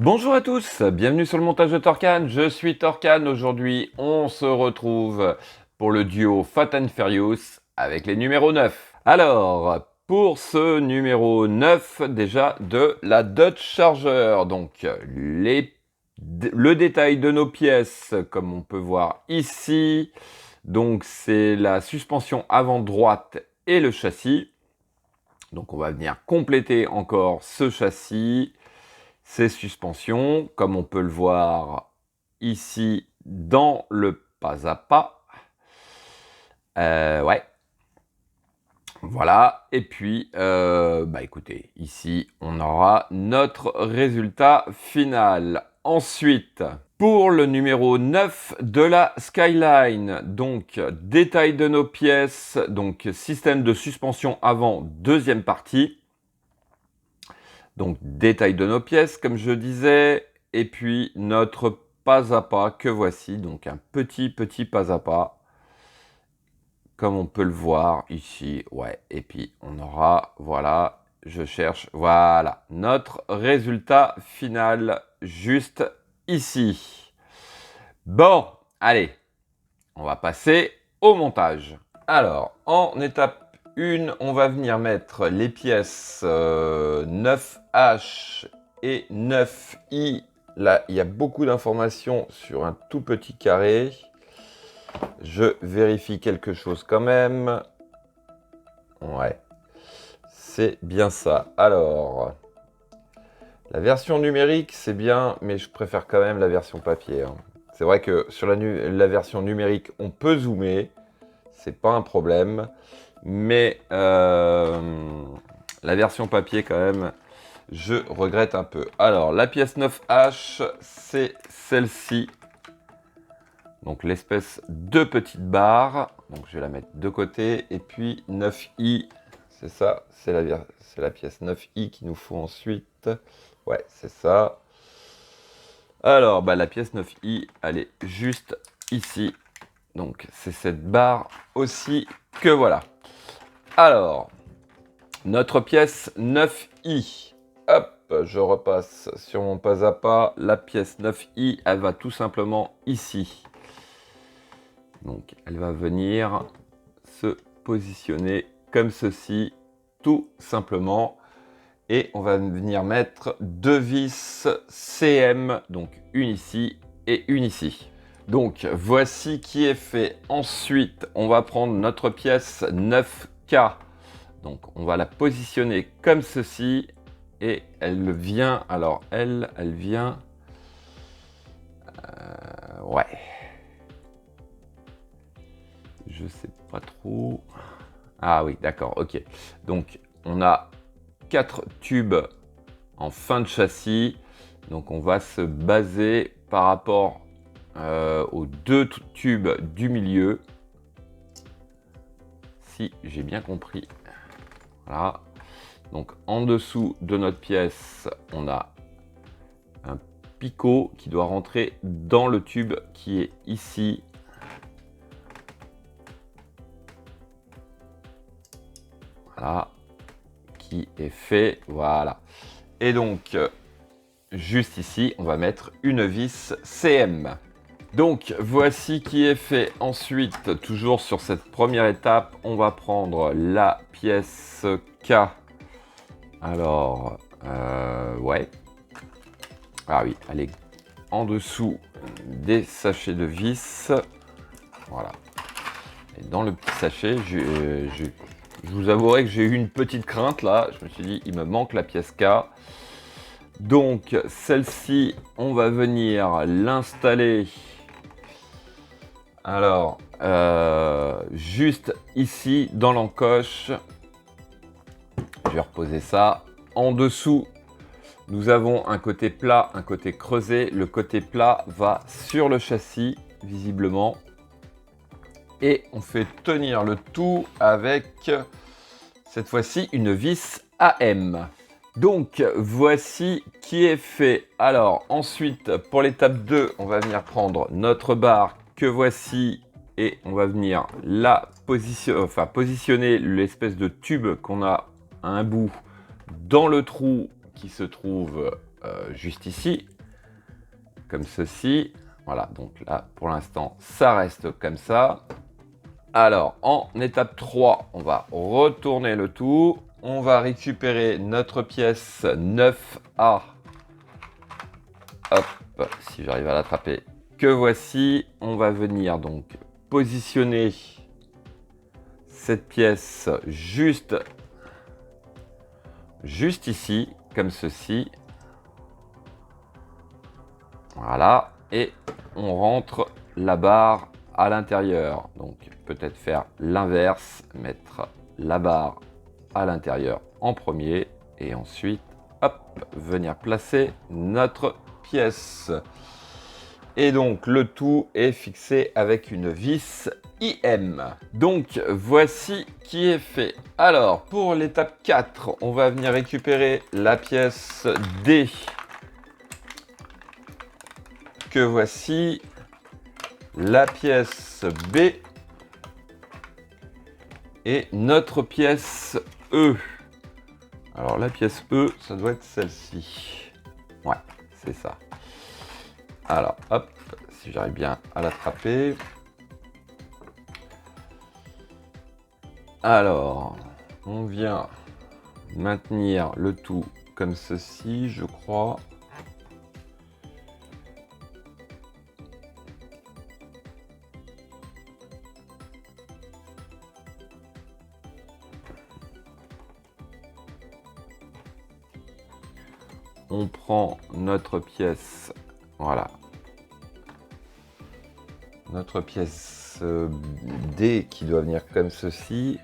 Bonjour à tous, bienvenue sur le montage de Torcan, je suis Torcan. Aujourd'hui on se retrouve pour le duo Fast and Furious avec les numéros 9. Alors, pour ce numéro 9, déjà de la Dodge Charger, donc le détail de nos pièces comme on peut voir ici, donc c'est la suspension avant droite et le châssis. Donc on va venir compléter encore ce châssis, ces suspensions, comme on peut le voir ici dans le pas à pas. Ouais. Voilà. Et puis, écoutez, ici, on aura notre résultat final. Ensuite, pour le numéro 9 de la Skyline, donc détail de nos pièces, donc système de suspension avant, deuxième partie. Donc, détail de nos pièces, comme je disais, et puis notre pas à pas que voici, donc un petit pas à pas, comme on peut le voir ici, ouais, et puis on aura, voilà, je cherche, voilà, notre résultat final, juste ici. Bon, allez, on va passer au montage. Alors, en étape 1, on va venir mettre les pièces 9H et 9I. Là, il y a beaucoup d'informations sur un tout petit carré. Je vérifie quelque chose quand même. Ouais, c'est bien ça. Alors, la version numérique, c'est bien, mais je préfère quand même la version papier. C'est vrai que sur la version numérique, on peut zoomer. C'est pas un problème. Mais la version papier, quand même, je regrette un peu. Alors, la pièce 9H, c'est celle-ci. Donc, l'espèce de petite barre. Donc, je vais la mettre de côté. Et puis, 9I, c'est ça. C'est la pièce 9I qu'il nous faut ensuite. Ouais, c'est ça. Alors, la pièce 9I, elle est juste ici. Donc, c'est cette barre aussi que voilà. Alors, notre pièce 9i. Hop, je repasse sur mon pas à pas. La pièce 9i, elle va tout simplement ici. Donc, elle va venir se positionner comme ceci, tout simplement. Et on va venir mettre deux vis CM, donc une ici et une ici. Donc, voici qui est fait. Ensuite, on va prendre notre pièce 9K. Donc, on va la positionner comme ceci. Et elle vient, alors elle vient... ouais. Je sais pas trop... Ah oui, d'accord, ok. Donc, on a 4 tubes en fin de châssis. Donc, on va se baser par rapport aux 2 tubes du milieu. Si j'ai bien compris. Voilà. Donc, en dessous de notre pièce, on a un picot qui doit rentrer dans le tube qui est ici. Voilà. Qui est fait. Voilà. Et donc, juste ici, on va mettre une vis CM. Donc, voici qui est fait. Ensuite, toujours sur cette première étape, on va prendre la pièce K. Alors, ouais. Ah oui, elle est en dessous des sachets de vis. Voilà. Et dans le petit sachet, je vous avouerai que j'ai eu une petite crainte là. Je me suis dit, il me manque la pièce K. Donc, celle-ci, on va venir l'installer. Alors, juste ici, dans l'encoche. Je vais reposer ça. En dessous, nous avons un côté plat, un côté creusé. Le côté plat va sur le châssis, visiblement. Et on fait tenir le tout avec, cette fois-ci, une vis AM. Donc, voici qui est fait. Alors, ensuite, pour l'étape 2, on va venir prendre notre barre que voici et on va venir la positionner l'espèce de tube qu'on a à un bout dans le trou qui se trouve juste ici, comme ceci. Voilà, donc là, pour l'instant, ça reste comme ça. Alors, en étape 3, on va retourner le tout. On va récupérer notre pièce 9A. Hop, si j'arrive à l'attraper, que voici. On va venir donc positionner cette pièce juste ici, comme ceci. Voilà, et on rentre la barre à l'intérieur. Donc peut-être faire l'inverse, mettre la barre à l'intérieur en premier et ensuite, hop, venir placer notre pièce. Et donc le tout est fixé avec une vis IM. Donc voici qui est fait. Alors pour l'étape 4, on va venir récupérer la pièce D. Que voici, la pièce B et notre pièce E. Alors la pièce E, ça doit être celle-ci. Ouais, c'est ça. Alors, hop, si j'arrive bien à l'attraper. Alors, on vient maintenir le tout comme ceci, je crois. On prend notre pièce, voilà, notre pièce D qui doit venir comme ceci.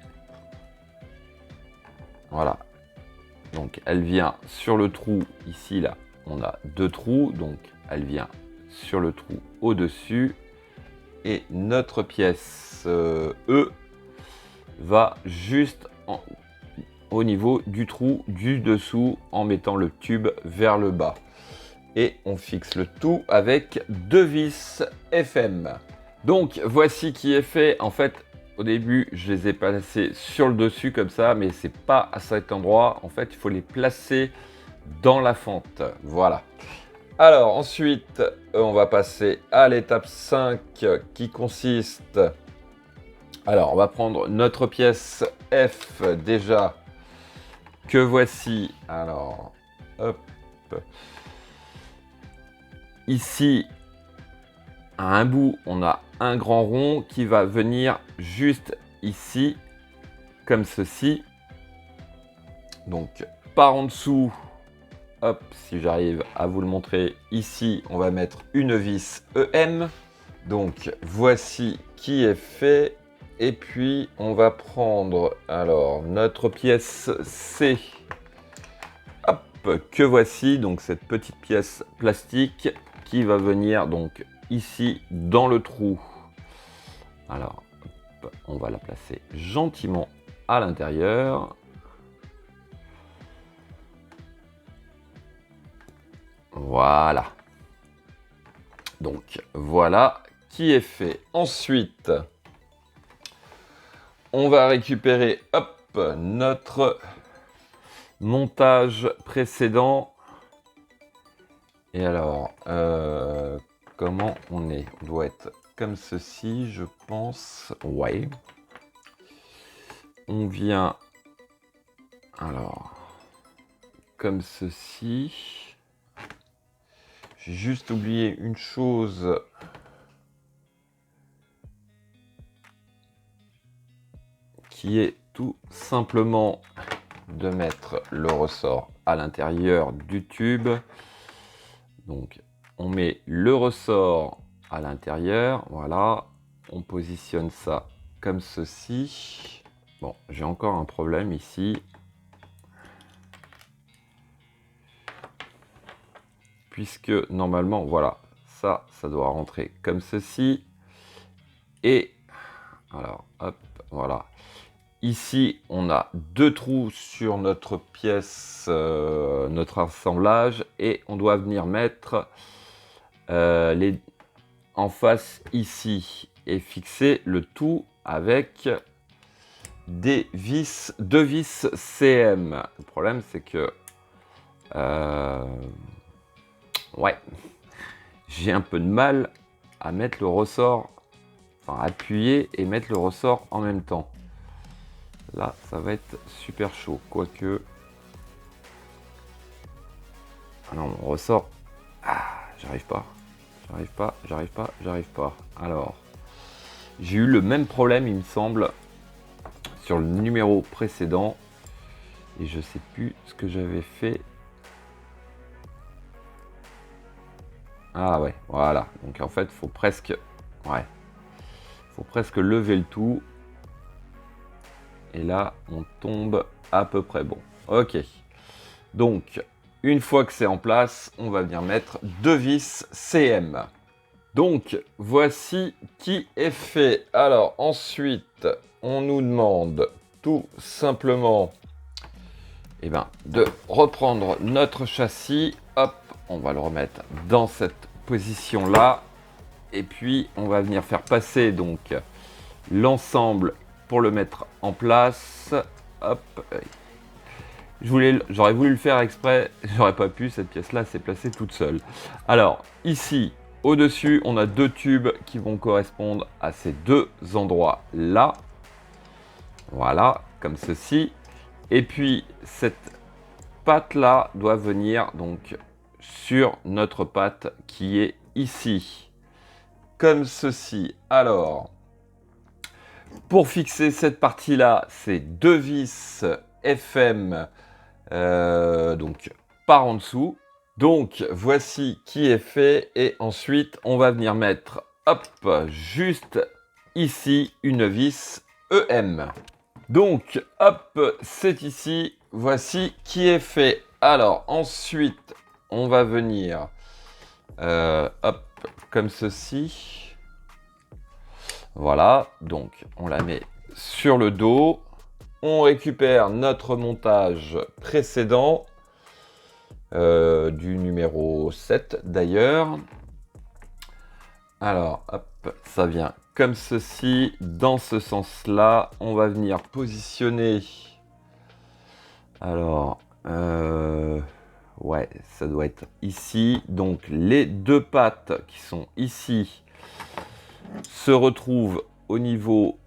Voilà, donc elle vient sur le trou ici, là, on a 2 trous, donc elle vient sur le trou au-dessus. Et notre pièce E va juste au niveau du trou du dessous en mettant le tube vers le bas. Et on fixe le tout avec 2 vis FM. Donc voici qui est fait. En fait, au début, je les ai placés sur le dessus comme ça, mais c'est pas à cet endroit. En fait, il faut les placer dans la fente. Voilà. Alors ensuite, on va passer à l'étape 5 qui consiste... Alors, on va prendre notre pièce F déjà, que voici. Alors, hop. Ici, à un bout, on a un grand rond qui va venir juste ici, comme ceci. Donc, par en dessous, hop, si j'arrive à vous le montrer, ici, on va mettre une vis EM. Donc, voici qui est fait. Et puis, on va prendre alors notre pièce C. Hop, que voici, donc cette petite pièce plastique qui va venir donc ici dans le trou. Alors, hop, on va la placer gentiment à l'intérieur. Voilà. Donc, voilà qui est fait. Ensuite, on va récupérer, hop, notre montage précédent. Et alors, comment on est? On doit être comme ceci, je pense. Ouais. On vient, alors, comme ceci. J'ai juste oublié une chose. Qui est tout simplement de mettre le ressort à l'intérieur du tube. Donc, on met le ressort à l'intérieur, voilà. On positionne ça comme ceci. Bon, j'ai encore un problème ici. Puisque normalement, voilà, ça doit rentrer comme ceci. Et, alors, hop, voilà. Ici, on a 2 trous sur notre pièce, notre assemblage, et on doit venir mettre en face ici et fixer le tout avec des vis, 2 vis CM. Le problème, c'est que Ouais. J'ai un peu de mal à mettre le ressort, enfin appuyer et mettre le ressort en même temps. Là, ça va être super chaud, quoique... Ah non, mon ressort... Ah, j'arrive pas. J'arrive pas. Alors, j'ai eu le même problème, il me semble, sur le numéro précédent. Et je sais plus ce que j'avais fait. Ah ouais, voilà. Donc en fait, faut presque... Ouais. Faut presque lever le tout. Et là, on tombe à peu près bon. Ok. Donc, une fois que c'est en place, on va venir mettre 2 vis CM. Donc, voici qui est fait. Alors, ensuite, on nous demande tout simplement de reprendre notre châssis. Hop, on va le remettre dans cette position-là. Et puis, on va venir faire passer donc l'ensemble pour le mettre en place. Hop. J'aurais voulu le faire exprès, j'aurais pas pu, cette pièce-là s'est placée toute seule. Alors, ici, au-dessus, on a 2 tubes qui vont correspondre à ces 2 endroits-là. Voilà, comme ceci. Et puis, cette patte-là doit venir donc sur notre patte qui est ici. Comme ceci. Alors, pour fixer cette partie-là, c'est 2 vis FM donc par en dessous. Donc voici qui est fait et ensuite on va venir mettre hop juste ici une vis EM. Donc hop, c'est ici, voici qui est fait. Alors ensuite on va venir hop comme ceci. Voilà, donc on la met sur le dos. On récupère notre montage précédent, du numéro 7 d'ailleurs. Alors, hop, ça vient comme ceci. Dans ce sens-là, on va venir positionner. Alors, ouais, ça doit être ici. Donc, les 2 pattes qui sont ici se retrouvent au niveau...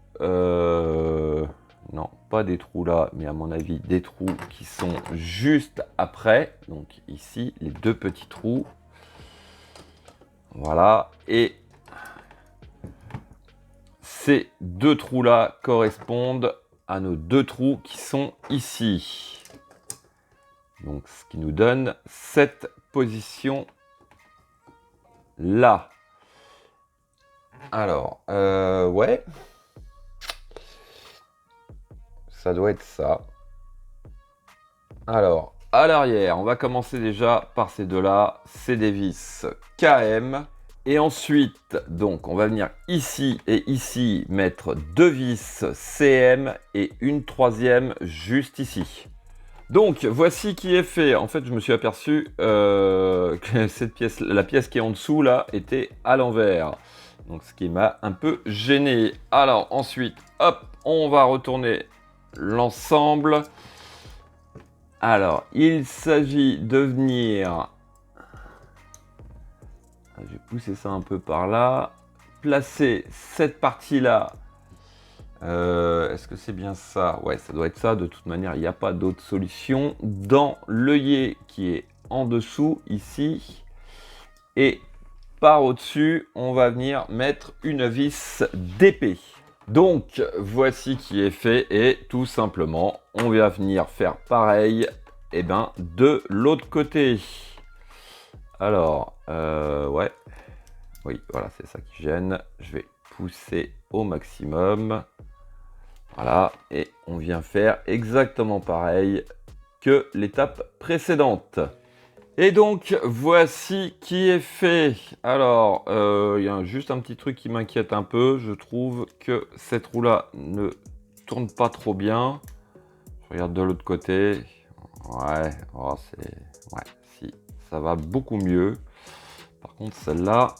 non, pas des trous là, mais à mon avis, des trous qui sont juste après. Donc ici, les 2 petits trous. Voilà. Et ces 2 trous-là correspondent à nos 2 trous qui sont ici. Donc, ce qui nous donne cette position-là. Alors, ouais. Ça doit être ça. Alors, à l'arrière, on va commencer déjà par ces 2-là. C'est des vis KM. Et ensuite, donc, on va venir ici et ici mettre 2 vis CM et une 3e juste ici. Donc, voici qui est fait. En fait, je me suis aperçu que cette pièce, la pièce qui est en dessous, là, était à l'envers. Donc, ce qui m'a un peu gêné. Alors, ensuite, hop, on va retourner l'ensemble. Alors, il s'agit de venir... Je vais pousser ça un peu par là. Placer cette partie-là. Est-ce que c'est bien ça? Ouais, ça doit être ça. De toute manière, il n'y a pas d'autre solution. Dans l'œillet qui est en dessous, ici. Et par au-dessus, on va venir mettre une vis d'épée. Donc, voici qui est fait. Et tout simplement, on va venir faire pareil de l'autre côté. Alors, ouais. Oui, voilà, c'est ça qui gêne. Je vais pousser au maximum. Voilà, et on vient faire exactement pareil que l'étape précédente. Et donc, voici qui est fait. Alors, il y a juste un petit truc qui m'inquiète un peu. Je trouve que cette roue-là ne tourne pas trop bien. Je regarde de l'autre côté. Ouais, oh, c'est... Ouais, si, ça va beaucoup mieux. Par contre, celle-là,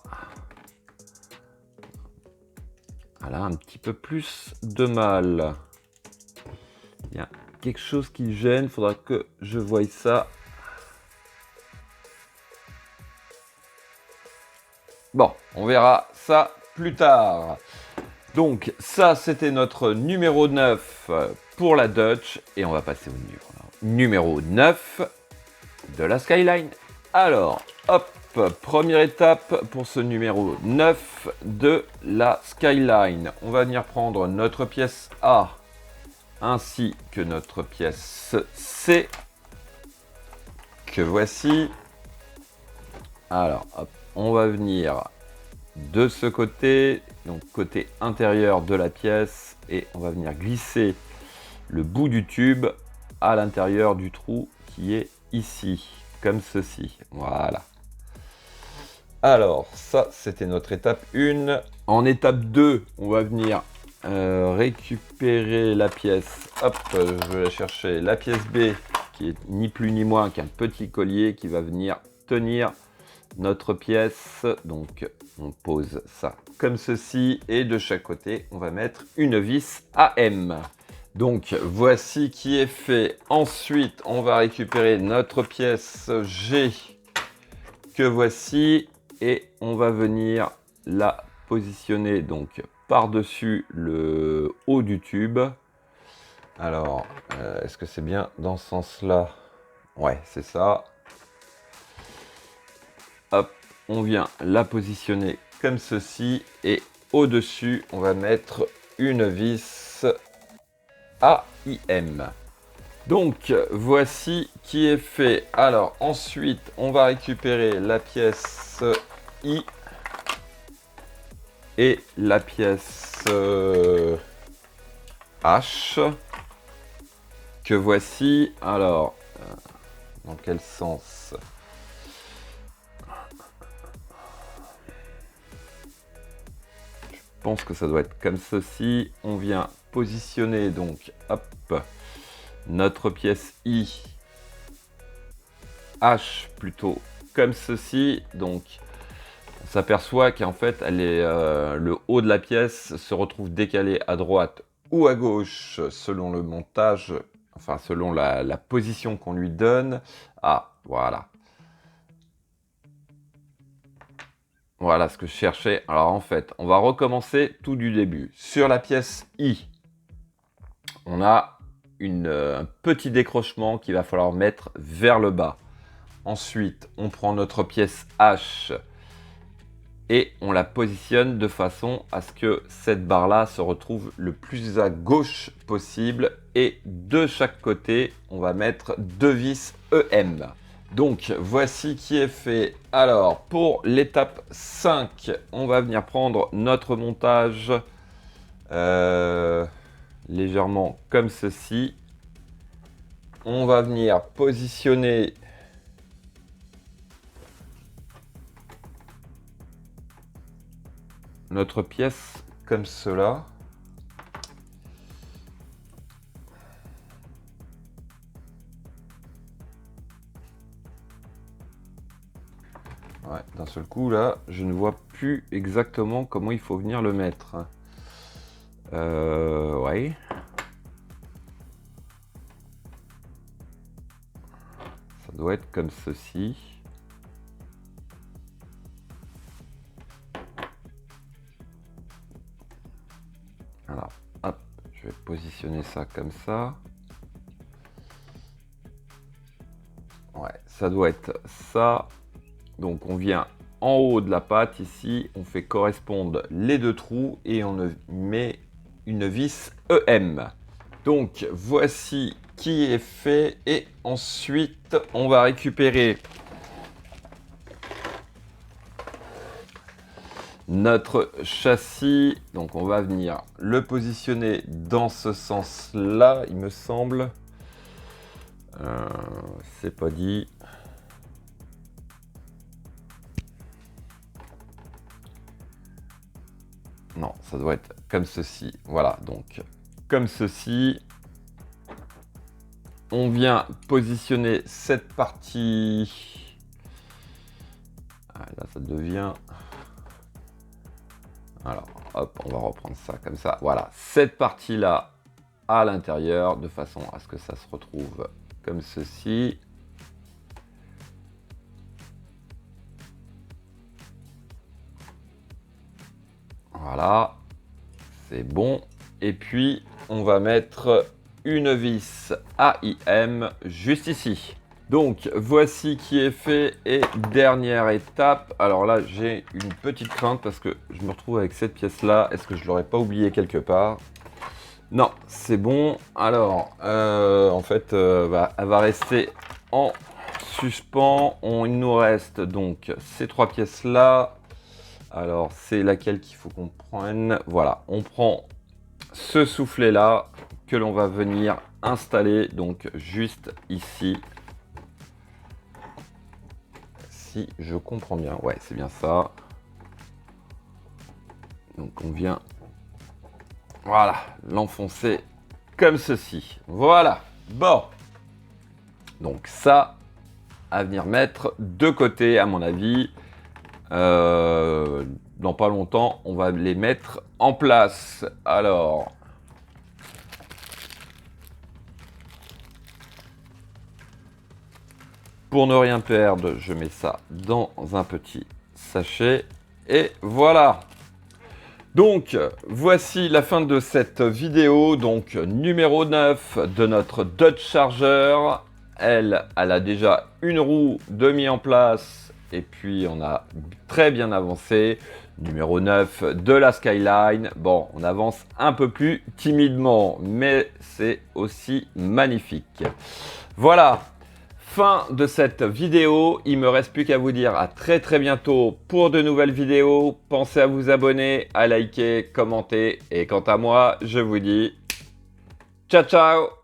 elle a un petit peu plus de mal. Il y a quelque chose qui gêne. Il faudra que je voie ça. On verra ça plus tard. Donc ça, c'était notre numéro 9 pour la Dutch. Et on va passer au numéro 9 de la Skyline. Alors, hop, première étape pour ce numéro 9 de la Skyline. On va venir prendre notre pièce A ainsi que notre pièce C. Que voici. Alors, hop, on va venir de ce côté, donc côté intérieur de la pièce, et on va venir glisser le bout du tube à l'intérieur du trou qui est ici, comme ceci. Voilà. Alors, ça, c'était notre étape 1. En étape 2, on va venir récupérer la pièce. Hop, je vais chercher la pièce B, qui est ni plus ni moins qu'un petit collier qui va venir tenir notre pièce. Donc, on pose ça comme ceci. Et de chaque côté, on va mettre une vis AM. Donc, voici qui est fait. Ensuite, on va récupérer notre pièce G que voici. Et on va venir la positionner donc par-dessus le haut du tube. Alors, est-ce que c'est bien dans ce sens-là? Ouais, c'est ça. Hop, on vient la positionner comme ceci. Et au-dessus, on va mettre une vis AIM. Donc, voici qui est fait. Alors, ensuite, on va récupérer la pièce I et la pièce H que voici. Alors, dans quel sens? Je pense que ça doit être comme ceci. On vient positionner donc, hop, notre pièce I, H plutôt, comme ceci. Donc, on s'aperçoit qu'en fait, elle est, le haut de la pièce se retrouve décalé à droite ou à gauche selon le montage, enfin selon la position qu'on lui donne. Ah, voilà. Voilà ce que je cherchais. Alors en fait, on va recommencer tout du début. Sur la pièce I, on a un petit décrochement qu'il va falloir mettre vers le bas. Ensuite, on prend notre pièce H et on la positionne de façon à ce que cette barre-là se retrouve le plus à gauche possible. Et de chaque côté, on va mettre deux vis EM. Donc, voici qui est fait. Alors, pour l'étape 5, on va venir prendre notre montage légèrement comme ceci. On va venir positionner notre pièce comme cela. Ouais, d'un seul coup, là, je ne vois plus exactement comment il faut venir le mettre. Ouais. Ça doit être comme ceci. Alors, hop, je vais positionner ça comme ça. Ouais, ça doit être ça. Donc on vient en haut de la patte ici, on fait correspondre les deux trous et on met une vis EM. Donc voici qui est fait et ensuite on va récupérer notre châssis. Donc on va venir le positionner dans ce sens-là, il me semble. C'est pas dit. Non, ça doit être comme ceci. Voilà, donc comme ceci. On vient positionner cette partie. Ah, là, ça devient... Alors, hop, on va reprendre ça comme ça. Voilà, cette partie-là à l'intérieur, de façon à ce que ça se retrouve comme ceci. Voilà, c'est bon. Et puis, on va mettre une vis AIM juste ici. Donc, voici qui est fait. Et dernière étape. Alors là, j'ai une petite crainte parce que je me retrouve avec cette pièce-là. Est-ce que je ne l'aurais pas oublié quelque part? Non, c'est bon. Alors, en fait, elle va rester en suspens. Il nous reste donc ces 3 pièces-là. Alors, c'est laquelle qu'il faut qu'on prenne? Voilà, on prend ce soufflet-là que l'on va venir installer donc juste ici. Si je comprends bien, ouais, c'est bien ça. Donc, on vient, voilà, l'enfoncer comme ceci. Voilà, bon. Donc ça, à venir mettre de côté, à mon avis. Dans pas longtemps, on va les mettre en place. Alors, pour ne rien perdre, je mets ça dans un petit sachet. Et voilà. Donc, voici la fin de cette vidéo, donc numéro 9 de notre Dodge Charger. Elle a déjà une roue de mise en place et puis on a très bien avancé. Numéro 9 de la Skyline. Bon, on avance un peu plus timidement, mais c'est aussi magnifique. Voilà. Fin de cette vidéo, il me reste plus qu'à vous dire à très bientôt pour de nouvelles vidéos. Pensez à vous abonner, à liker, commenter et quant à moi, je vous dis ciao ciao.